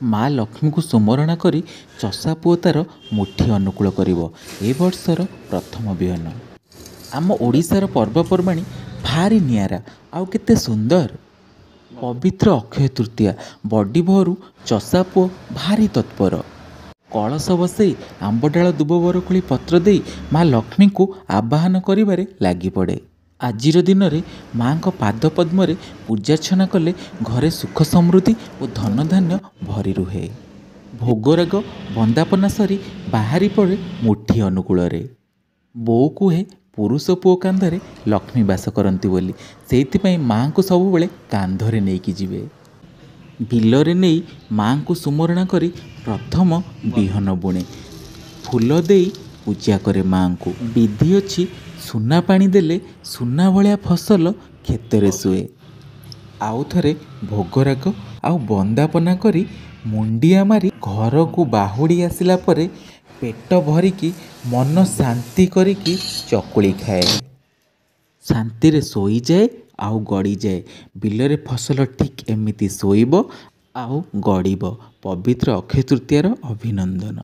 ମା ଲକ୍ଷ୍ମୀଙ୍କୁ ସୁମରଣା କରି ଚଷା ପୁଅ ତାର ମୁଠି ଅନୁକୂଳ କରିବ ଏ ବର୍ଷର ପ୍ରଥମ ବିହନ। ଆମ ଓଡ଼ିଶାର ପର୍ବପର୍ବାଣି ଭାରି ନିଆରା ଆଉ କେତେ ସୁନ୍ଦର। ପବିତ୍ର ଅକ୍ଷୟ ତୃତୀୟା ବଡ଼ି ଭୋରୁ ଚଷା ପୁଅ ଭାରି ତତ୍ପର। କଳସ ବସେଇ ଆମ୍ବଡାଳ ଦୁବ ବରକୋଳି ପତ୍ର ଦେଇ ମା ଲକ୍ଷ୍ମୀଙ୍କୁ ଆବାହନ କରିବାରେ ଲାଗିପଡ଼େ। ଆଜିର ଦିନରେ ମାଙ୍କ ପାଦ ପଦ୍ମରେ ପୂଜାର୍ଚ୍ଚନା କଲେ ଘରେ ସୁଖ ସମୃଦ୍ଧି ଓ ଧନଧାନ୍ୟ ଭରି ରୁହେ। ଭୋଗରାଗ ବନ୍ଦାପନା ସରି ବାହାରି ପଡ଼େ ମୁଠି ଅନୁକୂଳରେ। ବୋଉ କୁହେ ପୁରୁଷ ପୁଅ କାନ୍ଧରେ ଲକ୍ଷ୍ମୀ ବାସ କରନ୍ତି ବୋଲି, ସେଇଥିପାଇଁ ମାଙ୍କୁ ସବୁବେଳେ କାନ୍ଧରେ ନେଇକି ଯିବେ। ବିଲରେ ନେଇ ମାଙ୍କୁ ସୁମରଣା କରି ପ୍ରଥମ ବିହନ ବୁଣେ। ଫୁଲ ଦେଇ ପୂଜା କରେ ମାଙ୍କୁ। ବିଧି ଅଛି ସୁନା ପାଣି ଦେଲେ ସୁନା ଭଳିଆ ଫସଲ କ୍ଷେତରେ ଶୁଏ। ଆଉ ଥରେ ଭୋଗରାଗ ଆଉ ବନ୍ଦାପନା କରି ମୁଣ୍ଡିଆ ମାରି ଘରକୁ ବାହୁଡ଼ି ଆସିଲା ପରେ ପେଟ ଭରିକି ମନ ଶାନ୍ତି କରିକି ଚକୁଳି ଖାଏ। ଶାନ୍ତିରେ ଶୋଇଯାଏ ଆଉ ଗଡ଼ିଯାଏ। ବିଲରେ ଫସଲ ଠିକ୍ ଏମିତି ଶୋଇବ ଆଉ ଗଡ଼ିବ। ପବିତ୍ର ଅକ୍ଷୟ ତୃତୀୟାର ଅଭିନନ୍ଦନ।